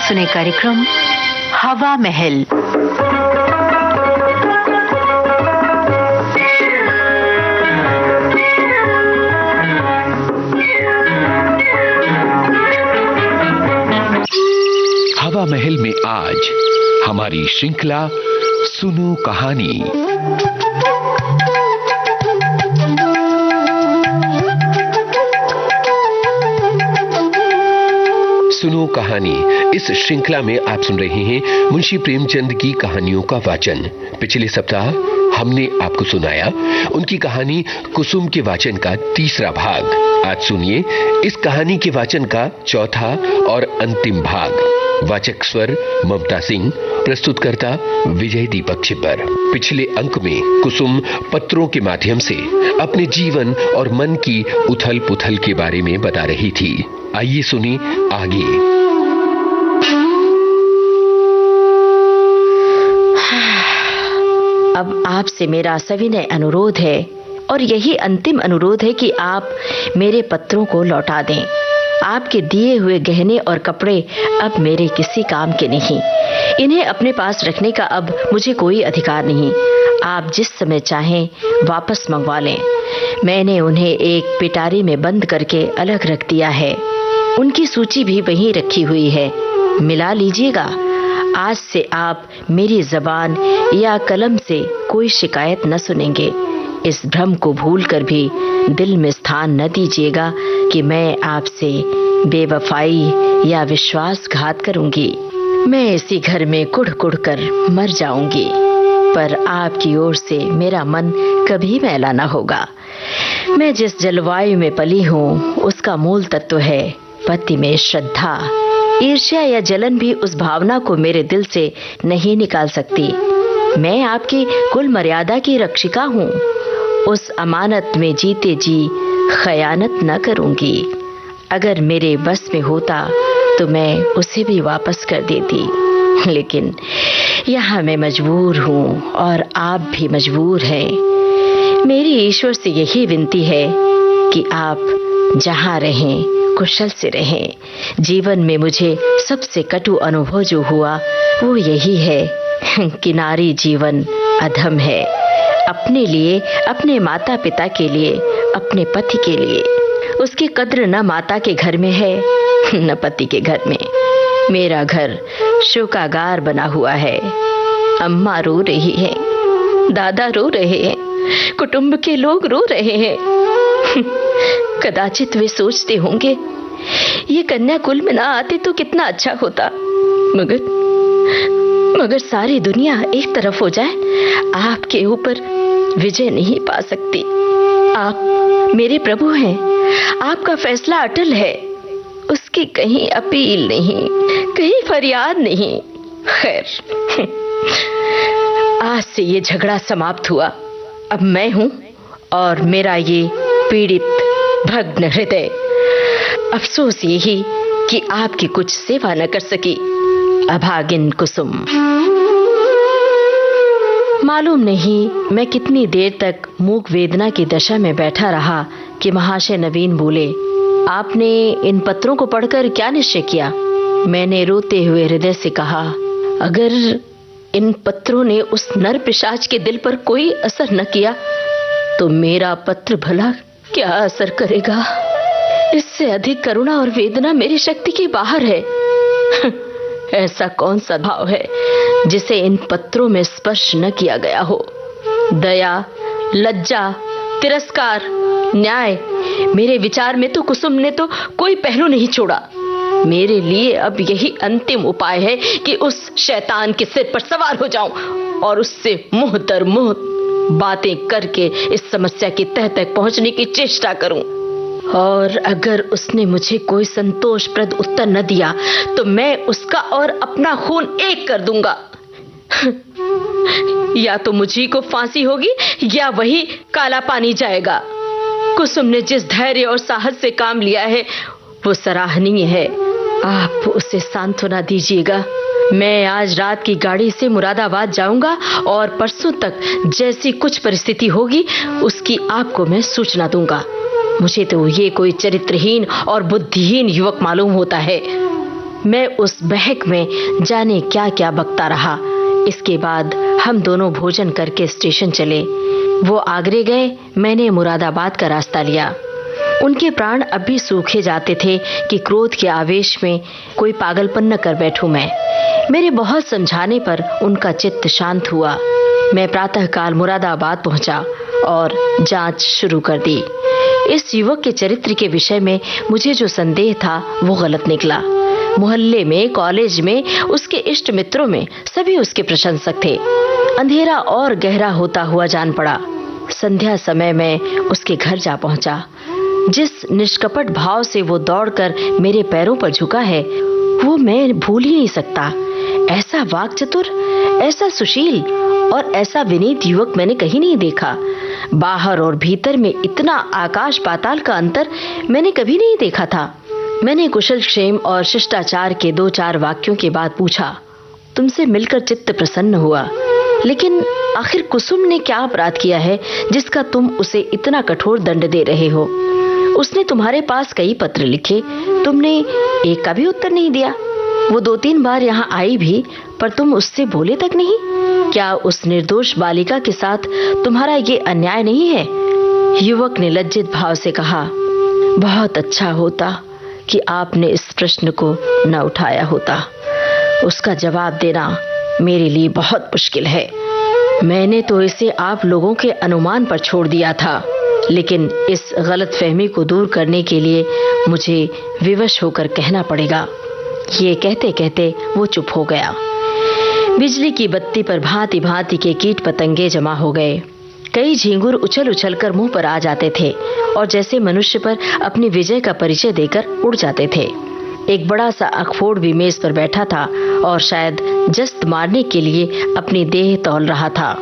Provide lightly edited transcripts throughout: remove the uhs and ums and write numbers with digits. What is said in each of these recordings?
सुने कार्यक्रम हवा महल। हवा महल में आज हमारी श्रृंखला सुनो कहानी। सुनो कहानी इस श्रृंखला में आप सुन रहे हैं मुंशी प्रेमचंद की कहानियों का वाचन। पिछले सप्ताह हमने आपको सुनाया उनकी कहानी कुसुम के वाचन का तीसरा भाग। आज सुनिए इस कहानी के वाचन का चौथा और अंतिम भाग। वाचक स्वर ममता सिंह, प्रस्तुतकर्ता विजय दीपक छिब्बर। पिछले अंक में कुसुम पत्रों के माध्यम से अपने जीवन और मन की उथल पुथल के बारे में बता रही थी। आइए सुनिए आगे। अब आपसे मेरा सविनय अनुरोध है और यही अंतिम अनुरोध है कि आप मेरे पत्रों को लौटा दें। आपके दिए हुए गहने और कपड़े अब मेरे किसी काम के नहीं। इन्हें अपने पास रखने का अब मुझे कोई अधिकार नहीं। आप जिस समय चाहें वापस मंगवा लें। मैंने उन्हें एक पिटारी में बंद करके अलग रख दिया है। उनकी सूची भी वहीं रखी हुई है, मिला लीजिएगा। आज से आप मेरी जबान या कलम से कोई शिकायत न सुनेंगे। इस भ्रम को भूलकर भी दिल में स्थान न दीजिएगा कि मैं आपसे बेवफाई या विश्वासघात करूंगी। मैं इसी घर में कुढ़ कुढ़ कर मर जाऊंगी, पर आपकी ओर से मेरा मन कभी मैला न होगा। मैं जिस जलवायु में पली हूँ उसका मूल तत्व है पति में श्रद्धा। ईर्ष्या या जलन भी उस भावना को मेरे दिल से नहीं निकाल सकती। मैं आपकी कुल मर्यादा की रक्षिका हूँ। उस अमानत में जीते जी खयानत न करूंगी। अगर मेरे बस में होता तो मैं उसे भी वापस कर देती, लेकिन यहाँ मैं मजबूर हूँ और आप भी मजबूर हैं। मेरी ईश्वर से यही विनती है कि आप जहाँ रहें कुशल से रहें। जीवन में मुझे सबसे कटु अनुभव जो हुआ वो यही है कि नारी जीवन अधम है। अपने लिए, अपने माता पिता के लिए, अपने पति के लिए। उसकी कद्र न माता के घर में है न पति के घर में। मेरा घर शोकागार बना हुआ है। अम्मा रो रही है, दादा रो रहे हैं, कुटुंब के लोग रो रहे हैं। कदाचित वे सोचते होंगे ये कन्या कुल में ना आते तो कितना अच्छा होता, मगर सारी दुनिया एक तरफ हो जाए, आपके ऊपर विजय नहीं पा सकती। आप मेरे प्रभु हैं, आपका फैसला अटल है। उसकी कहीं अपील नहीं, कहीं फरियाद नहीं। खैर, आज से ये झगड़ा समाप्त हुआ। अब मैं हूं और मेरा ये पीड़ित भग्न हृदय। अफसोस यही कि आपकी कुछ सेवा न कर सकी। अभागिन कुसुम। मालूम नहीं मैं कितनी देर तक मूक वेदना की दशा में बैठा रहा कि महाशय नवीन बोले, आपने इन पत्रों को पढ़कर क्या निश्चय किया? मैंने रोते हुए हृदय से कहा, अगर इन पत्रों ने उस नर पिशाच के दिल पर कोई असर न किया तो मेरा पत्र भला क्या असर करेगा? इससे अधिक करुणा और वेदना मेरी शक्ति के बाहर है। ऐसा कौन सा भाव है जिसे इन पत्रों में स्पर्श न किया गया हो? दया, लज्जा, तिरस्कार, न्याय, मेरे विचार में तो कुसुम ने तो कोई पहलू नहीं छोड़ा। मेरे लिए अब यही अंतिम उपाय है कि उस शैतान के सिर पर सवार हो जाऊं और उससे मुंह दर मुंह बातें करके इस समस्या की तह तक पहुंचने की चेष्टा करूं। और अगर उसने मुझे कोई संतोषप्रद उत्तर न दिया तो मैं उसका और अपना खून एक कर दूंगा। या तो मुझी को फांसी होगी या वही काला पानी जाएगा। कुसुम ने जिस धैर्य और साहस से काम लिया है वो सराहनीय है। आप उसे सांत्वना दीजिएगा। मैं आज रात की गाड़ी से मुरादाबाद जाऊंगा और परसों तक जैसी कुछ परिस्थिति होगी उसकी आपको मैं सूचना दूंगा। मुझे तो ये कोई चरित्रहीन और बुद्धिहीन युवक मालूम होता है। मैं उस बहक में जाने क्या क्या बकता रहा। इसके बाद हम दोनों भोजन करके स्टेशन चले। वो आगरे गए, मैंने मुरादाबाद का रास्ता लिया। उनके प्राण अब भी सूखे जाते थे कि क्रोध के आवेश में कोई पागलपन न कर बैठूं मैं। मेरे बहुत समझाने पर उनका चित्त शांत हुआ। मैं प्रातःकाल मुरादाबाद पहुंचा और जांच शुरू कर दी। इस युवक के चरित्र के विषय में मुझे जो संदेह था वो गलत निकला। मोहल्ले में, कॉलेज में, उसके इष्ट मित्रों में सभी उसके प्रशंसक थे। अंधेरा और गहरा होता हुआ जान पड़ा। संध्या समय में उसके घर जा पहुंचा। जिस निष्कपट भाव से वो दौड़कर मेरे पैरों पर झुका है वो मैं भूल ही नहीं सकता। ऐसा वाक्चतुर, ऐसा सुशील और ऐसा विनीत युवक मैंने कहीं नहीं देखा। बाहर और भीतर में इतना आकाश पाताल का अंतर मैंने कभी नहीं देखा था। मैंने कुशल क्षेम और शिष्टाचार के 2-4 वाक्यों के बाद पूछा, तुमसे मिलकर चित्त प्रसन्न हुआ, लेकिन आखिर कुसुम ने क्या अपराध किया है जिसका तुम उसे इतना कठोर दंड दे रहे हो? उसने तुम्हारे पास कई पत्र लिखे, तुमने एक का भी उत्तर नहीं दिया। वो 2-3 बार यहाँ आई भी, पर तुम उससे बोले तक नहीं। क्या उस निर्दोष बालिका के साथ तुम्हारा ये अन्याय नहीं है? युवक ने लज्जित भाव से कहा, बहुत अच्छा होता कि आपने इस प्रश्न को न उठाया होता। उसका जवाब देना मेरे लिए बहुत मुश्किल है। मैंने तो इसे आप लोगों के अनुमान पर छोड़ दिया था, लेकिन इस गलतफहमी को दूर करने के लिए मुझे विवश होकर कहना पड़ेगा। ये कहते कहते वो चुप हो गया। बिजली की बत्ती पर भांति भांति के कीट पतंगे जमा हो गए। कई झींगुर उछल उछल कर मुंह पर आ जाते थे और जैसे मनुष्य पर अपनी विजय का परिचय देकर उड़ जाते थे। एक बड़ा सा अखफोड़ भी मेज पर बैठा था और शायद जस्त मारने के लिए अपनी देह तौल रहा था।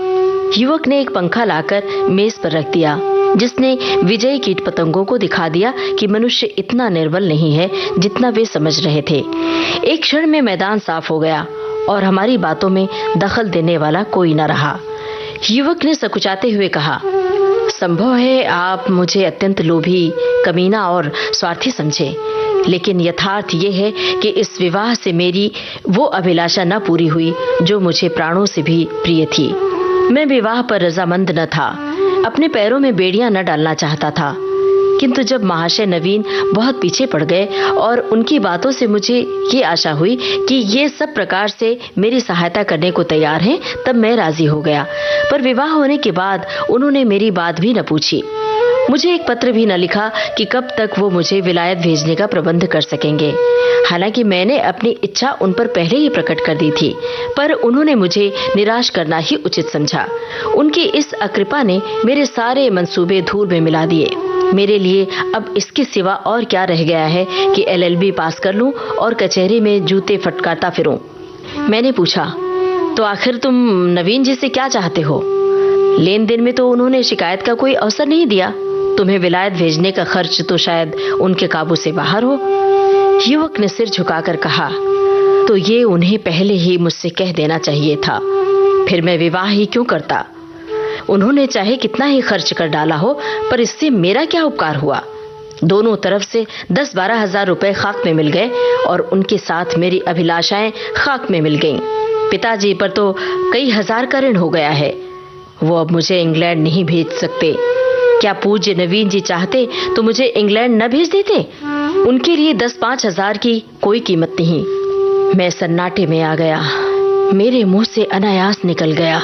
युवक ने एक पंखा लाकर मेज पर रख दिया, जिसने विजयी कीट पतंगों को दिखा दिया कि मनुष्य इतना निर्बल नहीं है जितना वे समझ रहे थे। एक क्षण में मैदान साफ हो गया और हमारी बातों में दखल देने वाला कोई न रहा। युवक ने सकुचाते हुए कहा, संभव है आप मुझे अत्यंत लोभी, कमीना और स्वार्थी समझे, लेकिन यथार्थ ये है कि इस विवाह से मेरी वो अभिलाषा न पूरी हुई जो मुझे प्राणों से भी प्रिय थी। मैं विवाह पर रजामंद न था, अपने पैरों में बेड़ियां न डालना चाहता था, किंतु जब महाशय नवीन बहुत पीछे पड़ गए और उनकी बातों से मुझे ये आशा हुई कि ये सब प्रकार से मेरी सहायता करने को तैयार हैं, तब मैं राजी हो गया। पर विवाह होने के बाद उन्होंने मेरी बात भी न पूछी, मुझे एक पत्र भी न लिखा कि कब तक वो मुझे विलायत भेजने का प्रबंध कर सकेंगे। हालांकि मैंने अपनी इच्छा उन पर पहले ही प्रकट कर दी थी, पर उन्होंने मुझे निराश करना ही उचित समझा। उनकी इस अकृपा ने मेरे सारे मंसूबे धूल में मिला दिए। मेरे लिए अब इसके सिवा और क्या रह गया है कि LLB पास कर लूं और कचहरी में जूते फटकारता फिरूं। मैंने पूछा, तो आखिर तुम नवीन जी से क्या चाहते हो? लेन देन में तो उन्होंने शिकायत का कोई अवसर नहीं दिया। तुम्हें विलायत भेजने का खर्च तो शायद उनके काबू से बाहर हो। युवक ने सिर झुकाकर कहा, तो ये उन्हें पहले ही मुझसे कह देना चाहिए था, फिर मैं विवाह ही क्यों करता। उन्होंने चाहे कितना ही खर्च कर डाला हो, पर इससे मेरा क्या उपकार हुआ। दोनों तरफ से 10-12 हजार रुपए खाक में मिल गए और उनके साथ मेरी अभिलाषाएं खाक में मिल गईं। पिताजी पर तो कई हजार का ऋण हो गया है। वो अब मुझे इंग्लैंड नहीं भेज सकते। क्या पूज्य नवीन जी चाहते तो मुझे इंग्लैंड न भेज देते? उनके लिए 10-5 हजार की कोई कीमत नहीं। मैं सन्नाटे में आ गया। मेरे मुंह से अनायास निकल गया,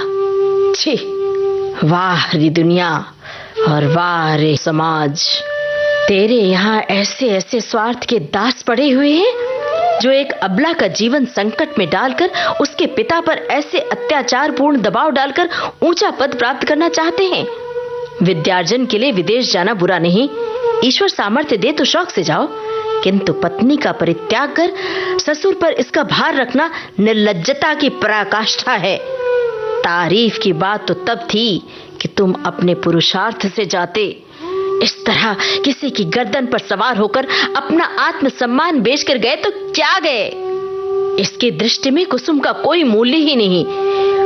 छी, वाह रे दुनिया और वाह रे समाज। तेरे यहाँ ऐसे ऐसे स्वार्थ के दास पड़े हुए हैं जो एक अबला का जीवन संकट में डालकर उसके पिता पर ऐसे अत्याचारपूर्ण दबाव डालकर ऊंचा पद प्राप्त करना चाहते हैं। विद्यार्जन के लिए विदेश जाना बुरा नहीं, ईश्वर सामर्थ्य दे तो शौक से जाओ, किंतु पत्नी का परित्याग कर ससुर पर इसका भार रखना निर्लज्जता की पराकाष्ठा है। तारीफ की बात तो तब थी कि तुम अपने पुरुषार्थ से जाते। इस तरह किसी की गर्दन पर सवार होकर अपना आत्मसम्मान बेचकर गए तो क्या गए। इसकी दृष्टि में कुसुम का कोई मूल्य ही नहीं,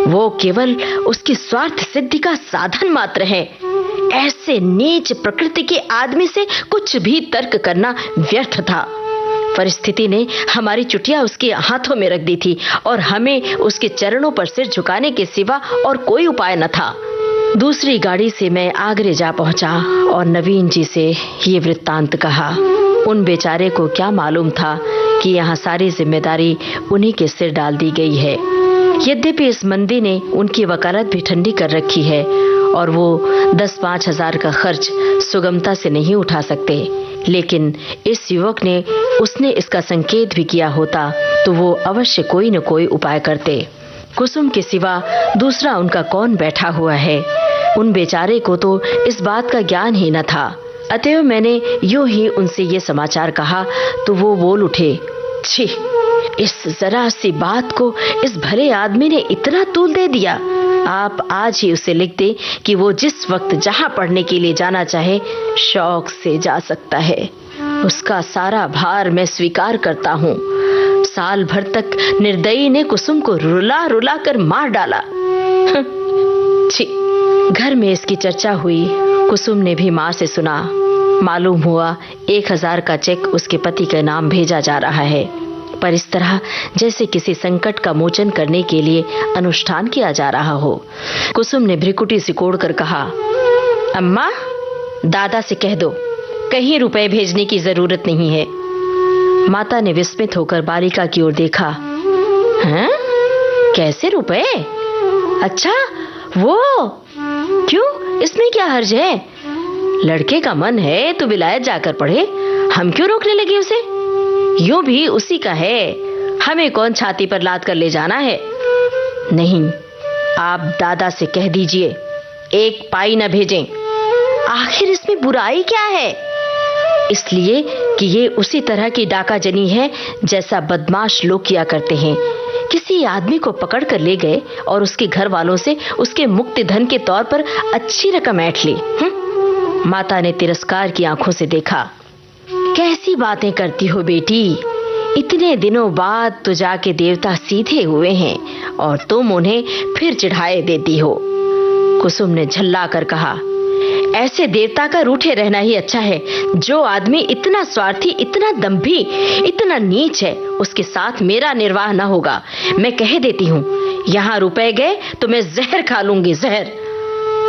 वो केवल उसकी स्वार्थ सिद्धि का साधन मात्र है। ऐसे नीच प्रकृति के आदमी से कुछ भी तर्क करना व्यर्थ था। परिस्थिति ने हमारी चुटिया उसके हाथों में रख दी थी और हमें उसके चरणों पर सिर झुकाने के सिवा और कोई उपाय न था। दूसरी गाड़ी से मैं आगरे जा पहुंचा और नवीन जी से ये वृत्तांत कहा। उन बेचारे को क्या मालूम था कि यहाँ सारी जिम्मेदारी उन्हीं के सिर डाल दी गई है। यद्यपि इस मंदी ने उनकी वकालत भी ठंडी कर रखी है और वो 10-5 हजार का खर्च सुगमता से नहीं उठा सकते, लेकिन इस युवक ने उसने इसका संकेत भी किया होता तो वो अवश्य कोई न कोई उपाय करते। कुसुम के सिवा दूसरा उनका कौन बैठा हुआ है। उन बेचारे को तो इस बात का ज्ञान ही न था। अतएव मैंने यूं ही उनसे ये समाचार कहा तो वो बोल उठे, छी, इस जरा सी बात को इस भले आदमी ने इतना तूल दे दिया। आप आज ही उसे लिख दे कि वो जिस वक्त जहां पढ़ने के लिए जाना चाहे शौक से जा सकता है। उसका सारा भार मैं स्वीकार करता हूँ। साल भर तक निर्दयी ने कुसुम को रुला रुला कर मार डाला। छी। घर में इसकी चर्चा हुई। कुसुम ने भी माँ से सुना। मालूम हुआ 1000 का चेक उसके पति के नाम भेजा जा रहा है, पर इस तरह जैसे किसी संकट का मोचन करने के लिए अनुष्ठान किया जा रहा हो। कुसुम ने भ्रिकुटी सिकोड़ कर कहा, अम्मा, दादा से कह दो कहीं रुपए भेजने की जरूरत नहीं है। माता ने विस्मित होकर बालिका की ओर देखा। हैं? कैसे रुपए? अच्छा, वो क्यों? इसमें क्या हर्ज है? लड़के का मन है तो विलायत जाकर पढ़े, हम क्यों रोकने लगे उसे? यूं भी उसी का है, हमें कौन छाती पर लाद कर ले जाना है। नहीं, आप दादा से कह दीजिए 1 पाई न भेजें। आखिर इसमें बुराई क्या है? इसलिए कि ये उसी तरह की डाकाजनी है जैसा बदमाश लोग किया करते हैं। किसी आदमी को पकड़ कर ले गए और उसके घर वालों से उसके मुक्ति धन के तौर पर अच्छी रकम ऐंठ ली। माता ने तिरस्कार की आंखों से देखा। कैसी बातें करती हो बेटी, इतने दिनों बाद तो जाके देवता सीधे हुए हैं और तुम उन्हें फिर चिढ़ाए देती हो। कुसुम ने झल्ला कर कहा, ऐसे देवता का रूठे रहना ही अच्छा है। जो आदमी इतना स्वार्थी, इतना दंभी, इतना नीच है, उसके साथ मेरा निर्वाह न होगा। मैं कह देती हूँ, यहाँ रुपए गए तो मैं जहर खा लूंगी, जहर।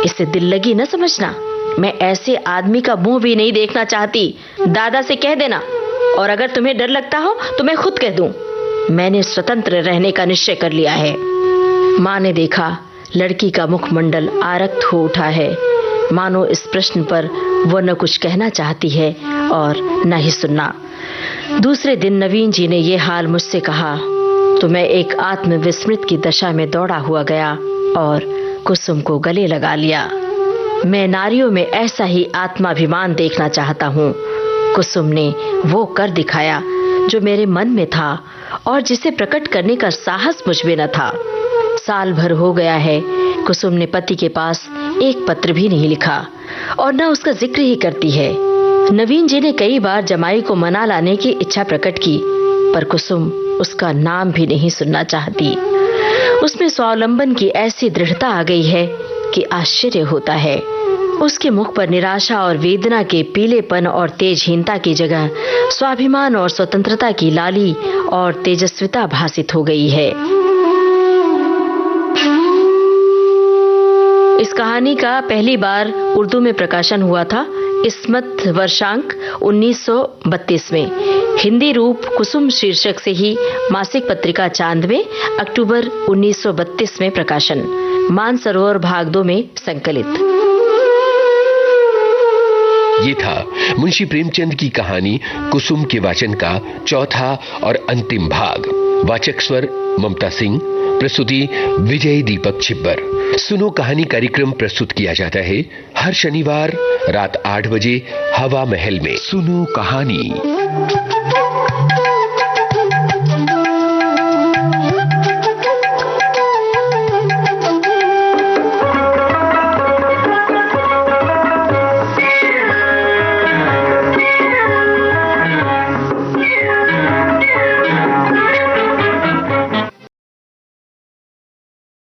इसे दिल लगी न समझना। मैं ऐसे आदमी का मुंह भी नहीं देखना चाहती। दादा से कह देना, और अगर तुम्हें डर लगता हो तो मैं खुद कह दूं। मैंने स्वतंत्र रहने का निश्चय कर लिया है। माँ ने देखा लड़की का मुखमंडल आरक्त हो उठा है, मानो इस प्रश्न पर वो न कुछ कहना चाहती है और न ही सुनना। दूसरे दिन नवीन जी ने ये हाल मुझसे कहा तो मैं एक आत्मविस्मृत की दशा में दौड़ा हुआ गया और कुसुम को गले लगा लिया। मैं नारियों में ऐसा ही आत्माभिमान देखना चाहता हूँ। कुसुम ने वो कर दिखाया जो मेरे मन में था और जिसे प्रकट करने का साहस मुझ में न था। साल भर हो गया है, कुसुम ने पति के पास एक पत्र भी नहीं लिखा और न उसका जिक्र ही करती है। नवीन जी ने कई बार जमाई को मना लाने की इच्छा प्रकट की, पर कुसुम उसका नाम भी नहीं सुनना चाहती। उसमें स्वावलंबन की ऐसी दृढ़ता आ गई है कि आश्चर्य होता है। उसके मुख पर निराशा और वेदना के पीलेपन और तेजहीनता की जगह स्वाभिमान और स्वतंत्रता की लाली और तेजस्विता भासित हो गई है। इस कहानी का पहली बार उर्दू में प्रकाशन हुआ था इस्मत वर्षांक 1932 में। हिंदी रूप कुसुम शीर्षक से ही मासिक पत्रिका चांद में अक्टूबर 1932 में प्रकाशन। मानसरोवर भाग 2 में संकलित। ये था मुंशी प्रेमचंद की कहानी कुसुम के वाचन का चौथा और अंतिम भाग। वाचक स्वर ममता सिंह, प्रस्तुति विजय दीपक छिब्बर। सुनो कहानी कार्यक्रम प्रस्तुत किया जाता है हर शनिवार रात 8 बजे हवा महल में। सुनो कहानी।